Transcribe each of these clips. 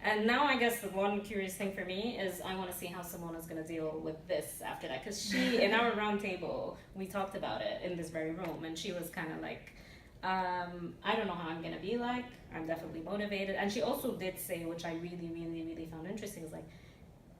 And now I guess the one curious thing for me is I want to see how Simona's going to deal with this after that. Because she, in our round table, we talked about it in this very room. And she was kind of like, I don't know how I'm going to be like. I'm definitely motivated. And she also did say, which I really, really, really found interesting, is like,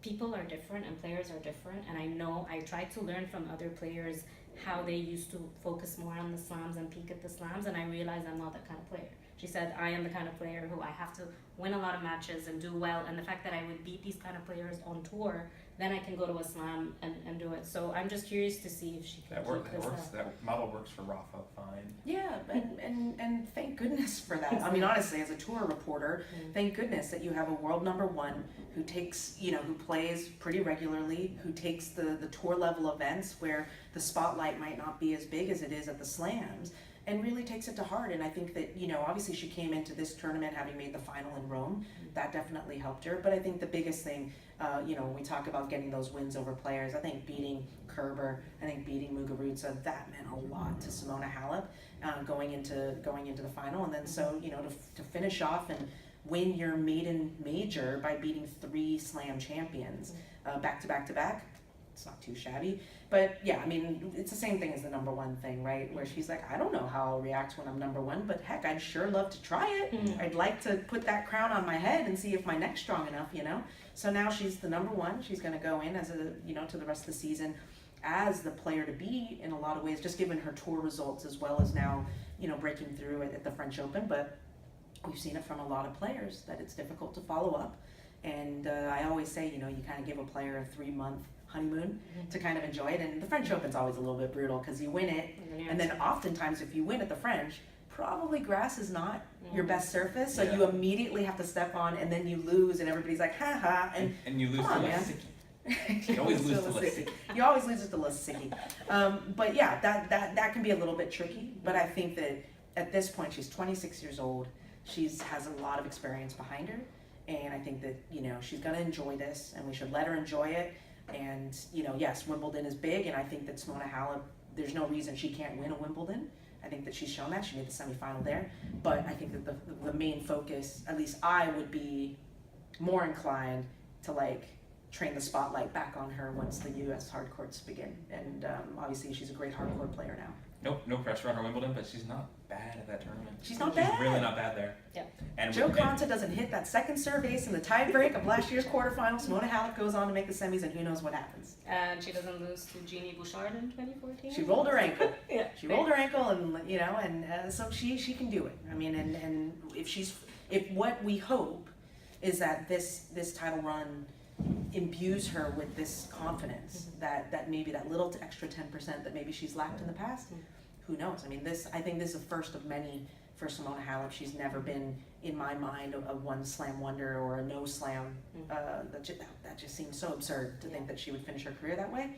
people are different and players are different. And I know I tried to learn from other players how they used to focus more on the slams and peak at the slams. And I realized I'm not that kind of player. She said, I am the kind of player who I have to win a lot of matches and do well. And the fact that I would beat these kind of players on tour, then I can go to a slam and do it. So I'm just curious to see if she can keep this up. That model works for Rafa fine. Yeah, and thank goodness for that. I mean, honestly, as a tour reporter, thank goodness that you have a world number one who takes, who plays pretty regularly, who takes the tour level events where the spotlight might not be as big as it is at the slams, and really takes it to heart. And I think that, obviously she came into this tournament having made the final in Rome. That definitely helped her. But I think the biggest thing, when we talk about getting those wins over players, I think beating Kerber, I think beating Muguruza, that meant a lot to Simona Halep going into the final. And then to finish off and win your maiden major by beating 3 slam champions back to back to back. It's not too shabby. But yeah, I mean, it's the same thing as the number one thing, right? Where she's like, I don't know how I'll react when I'm number one, but heck, I'd sure love to try it. I'd like to put that crown on my head and see if my neck's strong enough, So now she's the number one. She's going to go in as to the rest of the season as the player to beat in a lot of ways, just given her tour results as well as now, breaking through at the French Open. But we've seen it from a lot of players that it's difficult to follow up. And I always say, you kind of give a player a 3-month honeymoon to kind of enjoy it. And the French Open's always a little bit brutal because you win it, and then oftentimes if you win at the French, probably grass is not your best surface, so you immediately have to step on, and then you lose, and everybody's like, ha ha, and you lose to Lisicki. You always lose to Lisicki. You always lose it to Lisicki. But yeah, that can be a little bit tricky. But I think that at this point, she's 26 years old. Has a lot of experience behind her, and I think that she's gonna enjoy this, and we should let her enjoy it. And yes, Wimbledon is big, and I think that Simona Halep, there's no reason she can't win a Wimbledon. I think that she's shown that. She made the semifinal there. But I think that the main focus, at least I would be more inclined to train the spotlight back on her once the U.S. hard courts begin. And obviously she's a great hard court player now. No pressure on her Wimbledon, but she's not bad at that tournament. She's not bad. She's really not bad there. Yeah. And Joe Conta doesn't hit that second serve ace in the tiebreak of last year's quarterfinal. Simona Halep goes on to make the semis, and who knows what happens. And she doesn't lose to Jeannie Bouchard in 2014. She rolled her ankle. Yeah. She rolled her ankle, and so she can do it. I mean, and if what we hope is that this title run imbues her with this confidence that maybe that little extra 10% that maybe she's lacked in the past. Who knows? I mean, I think this is the first of many for Simona Halep. She's never been, in my mind, a one slam wonder or a no slam. That just seems so absurd to think that she would finish her career that way.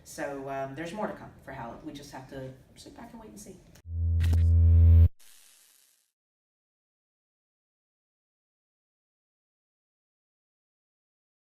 So there's more to come for Halep. We just have to sit back and wait and see.